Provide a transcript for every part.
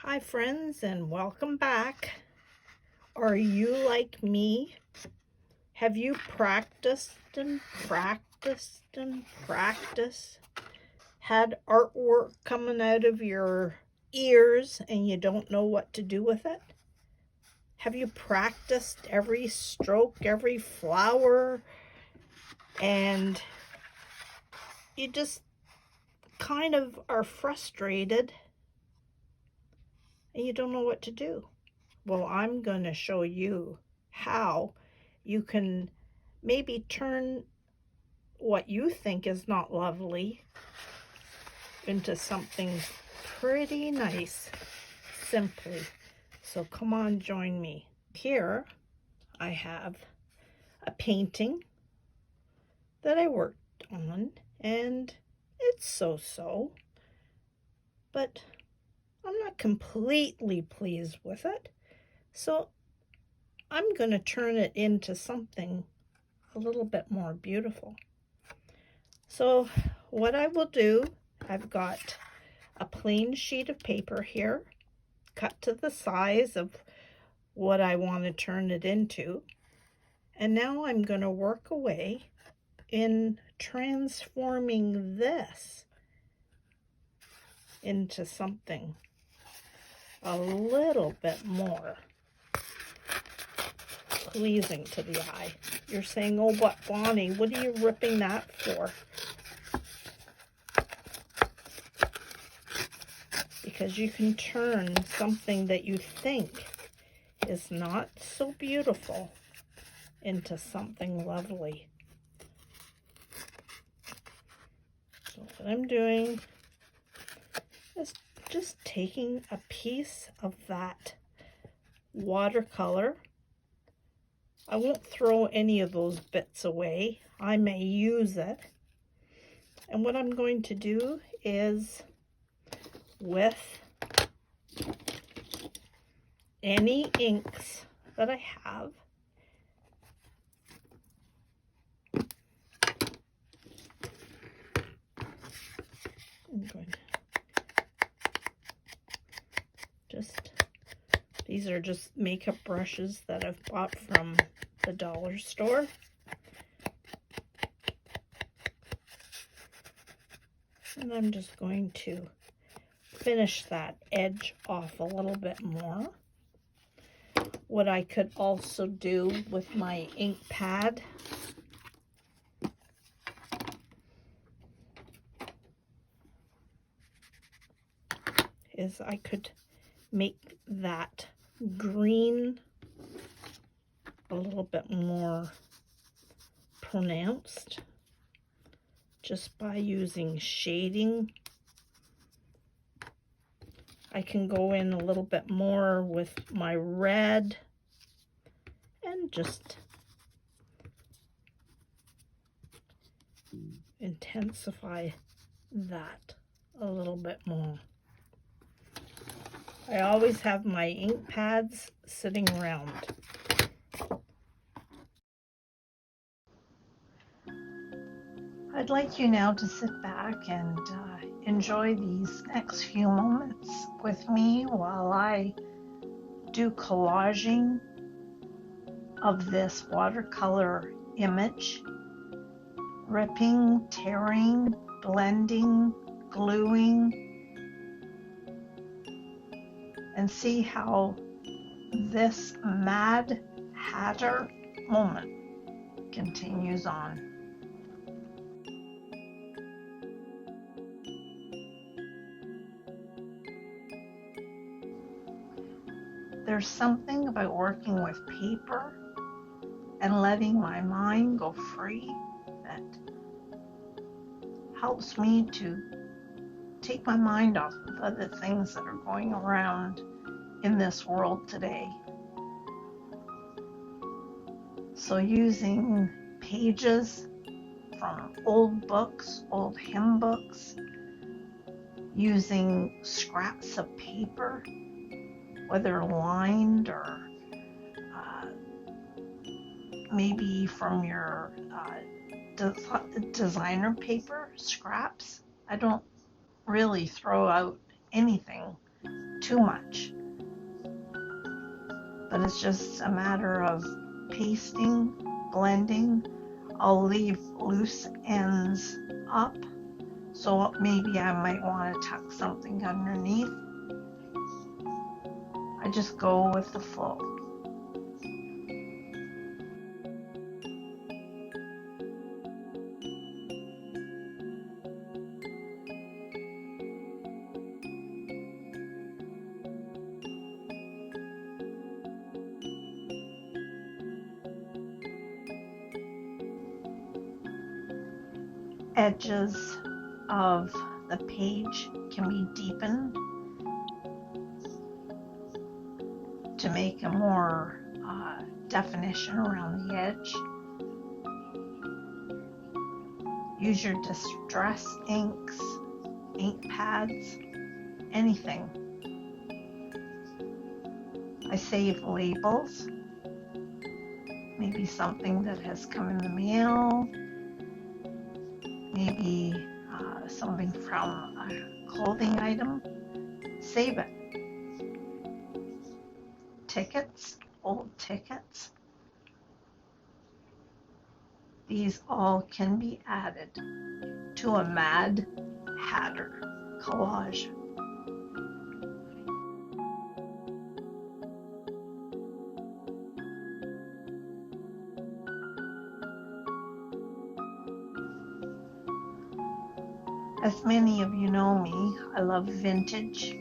Hi friends, and welcome back. Are you like me? Have you practiced and practiced and practiced? Had artwork coming out of your ears and you don't know what to do with it? Have you practiced every stroke, every flower, and you just kind of are frustrated and you don't know what to do? Well, I'm going to show you how you can maybe turn what you think is not lovely into something pretty nice, simply. So come on, join me. Here I have a painting that I worked on, and it's so-so, but I'm not completely pleased with it. So I'm going to turn it into something a little bit more beautiful. So what I will do, I've got a plain sheet of paper here, cut to the size of what I want to turn it into. And now I'm going to work away in transforming this into something a little bit more pleasing to the eye. You're saying, oh, but Bonnie, what are you ripping that for? Because you can turn something that you think is not so beautiful into something lovely. So what I'm doing is just taking a piece of that watercolor. I won't throw any of those bits away. I may use it. And what I'm going to do is, with any inks that I have, I'm going to these are just makeup brushes that I've bought from the dollar store. And I'm just going to finish that edge off a little bit more. What I could also do with my ink pad is I could make that green a little bit more pronounced just by using shading. I can go in a little bit more with my red and just intensify that a little bit more. I always have my ink pads sitting around. I'd like you now to sit back and enjoy these next few moments with me while I do collaging of this watercolor image, ripping, tearing, blending, gluing, and see how this Mad Hatter moment continues on. There's something about working with paper and letting my mind go free that helps me to take my mind off of other things that are going around in this world today. So using pages from old books, old hymn books, using scraps of paper, whether lined or maybe from your designer paper scraps. I don't really throw out anything too much. But it's just a matter of pasting, blending. I'll leave loose ends up, so maybe I might want to tuck something underneath. I just go with the flow. Edges of the page can be deepened to make a more definition around the edge. Use your distress inks, ink pads, anything. I save labels, maybe something that has come in the mail, maybe something from a clothing item. Save it. Tickets, old tickets. These all can be added to a Mad Hatter collage. As many of you know me, I love vintage.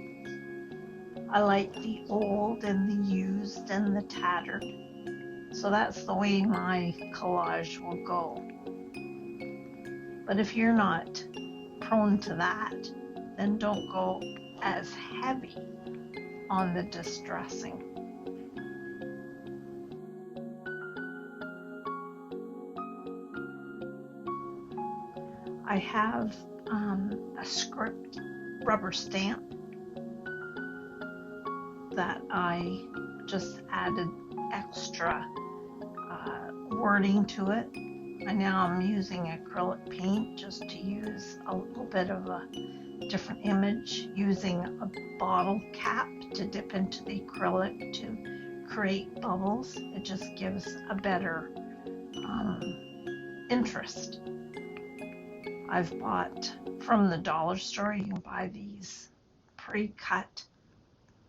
I like the old and the used and the tattered. So that's the way my collage will go. But if you're not prone to that, then don't go as heavy on the distressing. I have a script rubber stamp that I just added extra wording to it. And now I'm using acrylic paint just to use a little bit of a different image, using a bottle cap to dip into the acrylic to create bubbles. It just gives a better interest. I've bought from the dollar store, you can buy these pre-cut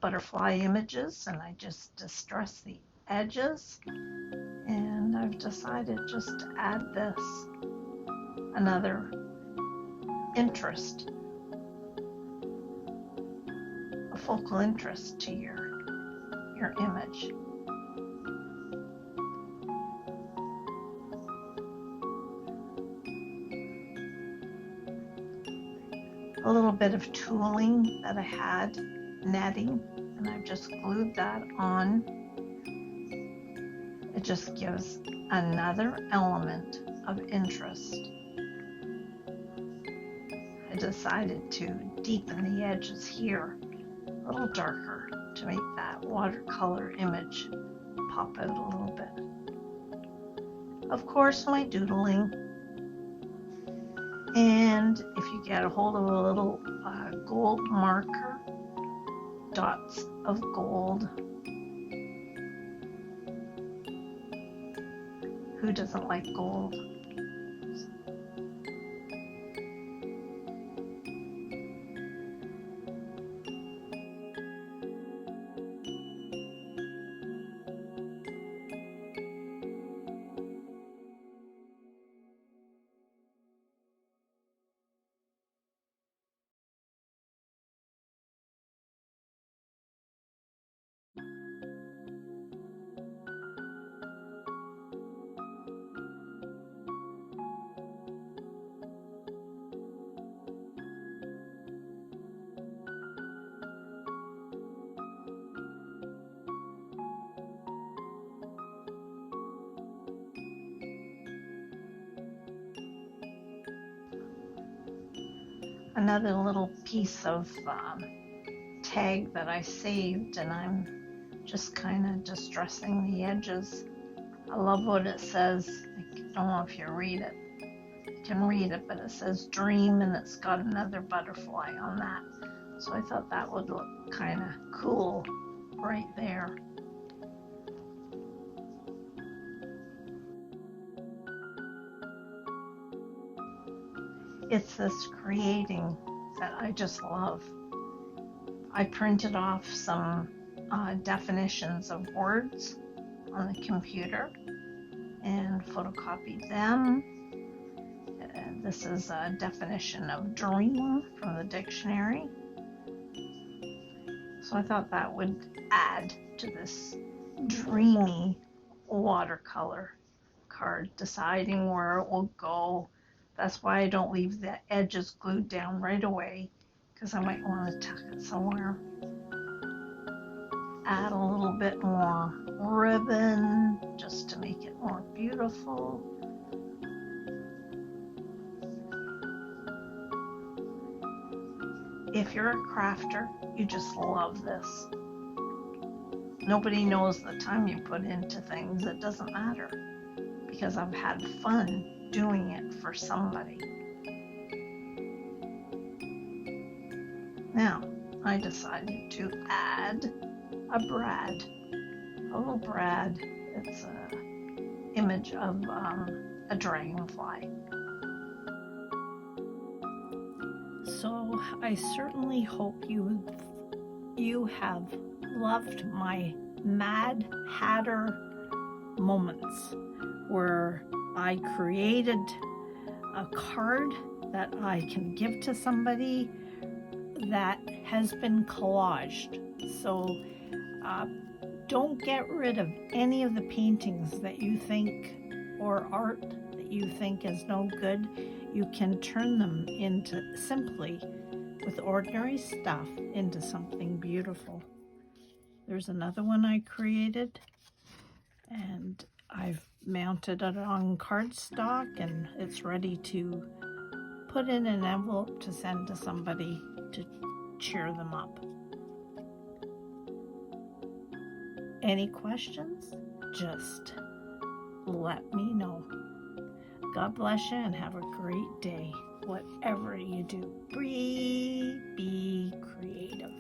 butterfly images, and I just distress the edges, and I've decided just to add this, another interest, a focal interest to your image. A little bit of tooling that I had, netting, and I've just glued that on. It just gives another element of interest. I decided to deepen the edges here a little darker to make that watercolor image pop out a little bit. Of course, my doodling. And if you get a hold of a little gold marker, dots of gold. Who doesn't like gold? Another little piece of tag that I saved, and I'm just kind of distressing the edges. I love what it says. I don't know if you read it. You can read it, but it says dream, and it's got another butterfly on that. So I thought that would look kind of cool right there. It's this creating that I just love. I printed off some definitions of words on the computer and photocopied them. And this is a definition of dream from the dictionary. So I thought that would add to this dreamy watercolor card, deciding where it will go. That's why I don't leave the edges glued down right away, because I might want to tuck it somewhere. Add a little bit more ribbon just to make it more beautiful. If you're a crafter, you just love this. Nobody knows the time you put into things. It doesn't matter, because I've had fun doing it for somebody. Now, I decided to add a brad, a little brad. It's an image of a dragonfly. So I certainly hope you have loved my Mad Hatter moments, where I created a card that I can give to somebody that has been collaged. So don't get rid of any of the paintings that you think, or art that you think is no good. You can turn them into, simply with ordinary stuff, into something beautiful. There's another one I created, and I've mounted it on cardstock, and it's ready to put in an envelope to send to somebody to cheer them up. Any questions? Just let me know. God bless you and have a great day. Whatever you do, be creative.